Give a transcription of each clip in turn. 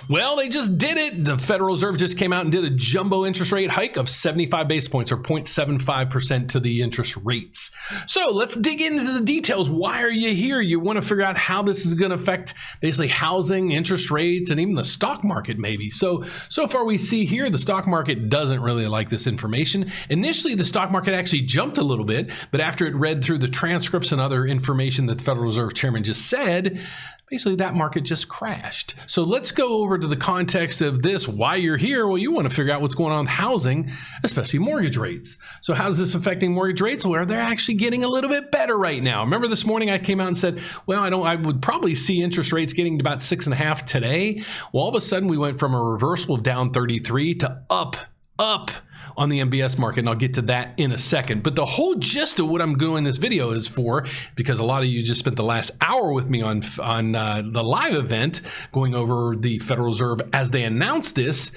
Well, they just did it. The Federal Reserve just came out and did a jumbo interest rate hike of 75 basis points or 0.75% to the interest rates. So let's dig into the details. Why are you here? You want to figure out how this is going to affect basically housing, interest rates, and even the stock market maybe. So far we see here the stock market doesn't really like this information. Initially, the stock market actually jumped a little bit, but after it read through the transcripts and other information that the Federal Reserve Chairman just said, basically that market just crashed. So let's go over to the context of this. Why you're here? Well, you want to figure out what's going on with housing, especially mortgage rates. So how's this affecting mortgage rates? Well, they're actually getting a little bit better right now. Remember this morning I came out and said, well, I would probably see interest rates getting to about 6.5 today. Well, all of a sudden we went from a reversal of down 33 to up on the MBS market, and I'll get to that in a second. But the whole gist of what I'm doing this video is for, because a lot of you just spent the last hour with me on the live event going over the Federal Reserve as they announced this,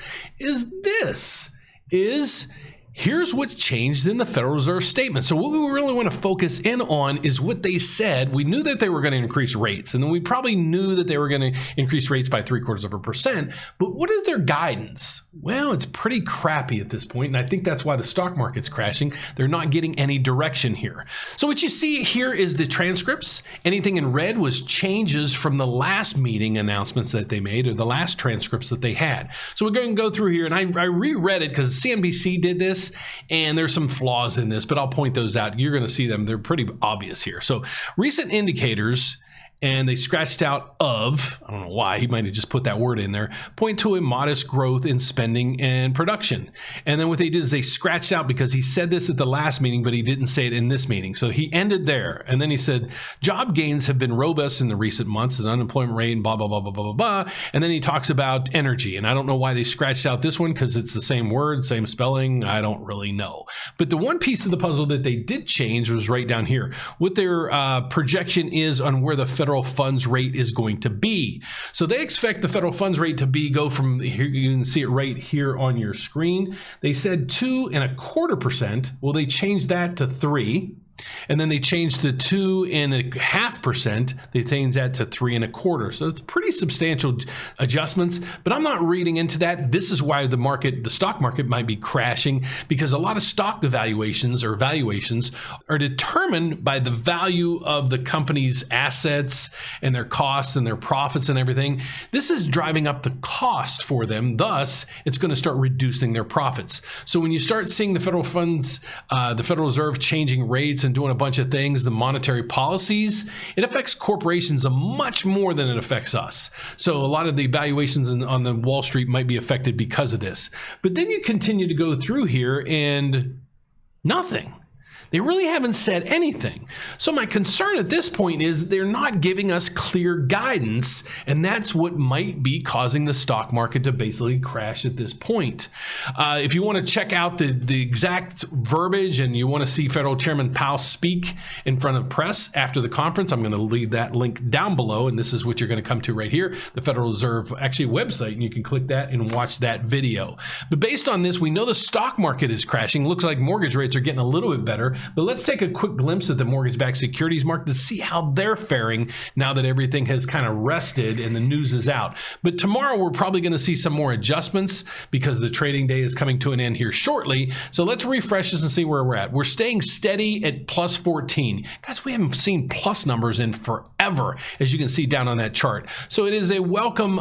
here's what's changed in the Federal Reserve statement. So what we really want to focus in on is what they said. We knew that they were going to increase rates, and then we probably knew that they were going to increase rates by 0.75%. But what is their guidance? Well, it's pretty crappy at this point, and I think that's why the stock market's crashing. They're not getting any direction here. So what you see here is the transcripts. Anything in red was changes from the last meeting announcements that they made, or the last transcripts that they had. So we're going to go through here, and I reread it because CNBC did this, and there's some flaws in this, but I'll point those out. You're going to see them. They're pretty obvious here. So recent indicators, and they scratched out of, I don't know why, he might have just put that word in there, point to a modest growth in spending and production. And then what they did is they scratched out, because he said this at the last meeting, but he didn't say it in this meeting. So he ended there. And then he said, job gains have been robust in the recent months, and unemployment rate, and blah, blah, blah, blah, blah, blah. And then he talks about energy. And I don't know why they scratched out this one, because it's the same word, same spelling. I don't really know. But the one piece of the puzzle that they did change was right down here. What their projection is on where the federal funds rate is going to be. So they expect the federal funds rate to go from here, you can see it right here on your screen. They said 2.25%. Well, they changed that to 3. And then they changed the 2.5%. They changed that to 3.25%. So it's pretty substantial adjustments, but I'm not reading into that. This is why the stock market might be crashing, because a lot of stock valuations are determined by the value of the company's assets and their costs and their profits and everything. This is driving up the cost for them. Thus, it's going to start reducing their profits. So when you start seeing the federal funds, the Federal Reserve changing rates and doing a bunch of things, the monetary policies, it affects corporations much more than it affects us. So a lot of the valuations on the Wall Street might be affected because of this. But then you continue to go through here and nothing. They really haven't said anything. So my concern at this point is they're not giving us clear guidance, and that's what might be causing the stock market to basically crash at this point. If you want to check out the exact verbiage and you want to see Federal Chairman Powell speak in front of press after the conference, I'm going to leave that link down below, and this is what you're going to come to right here, the Federal Reserve actually website, and you can click that and watch that video. But based on this, we know the stock market is crashing. Looks like mortgage rates are getting a little bit better. But let's take a quick glimpse at the mortgage-backed securities market to see how they're faring now that everything has kind of rested and the news is out. But tomorrow we're probably going to see some more adjustments because the trading day is coming to an end here shortly. So let's refresh this and see where we're at. We're staying steady at plus 14. Guys, we haven't seen plus numbers in forever, as you can see down on that chart. So it is a welcome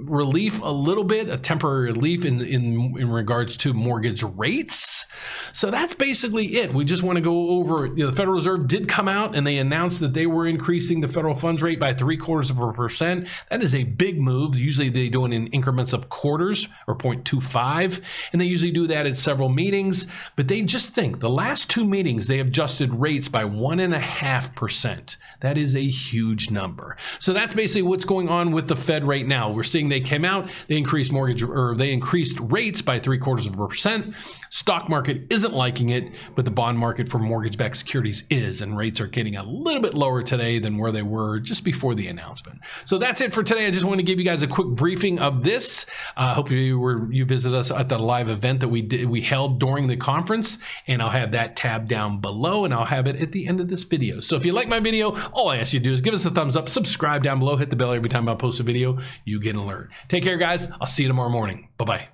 relief, a little bit, a temporary relief in regards to mortgage rates. So that's basically it. We just want to go over, the Federal Reserve did come out and they announced that they were increasing the federal funds rate by 0.75%. That is a big move. Usually they do it in increments of quarters or 0.25, and they usually do that at several meetings. But they just think the last 2 meetings they adjusted rates by 1.5%. That is a huge number. So that's basically what's going on with the Fed right now. We're seeing they came out, they increased rates by 0.75%. Stock market isn't liking it, but the bond market for mortgage-backed securities is, and rates are getting a little bit lower today than where they were just before the announcement. So that's it for today. I just want to give you guys a quick briefing of this. Hope you visit us at the live event that we held during the conference, and I'll have that tab down below, and I'll have it at the end of this video. So if you like my video, all I ask you to do is give us a thumbs up, subscribe down below, hit the bell every time I post a video. You get an alert. Take care, guys. I'll see you tomorrow morning. Bye-bye.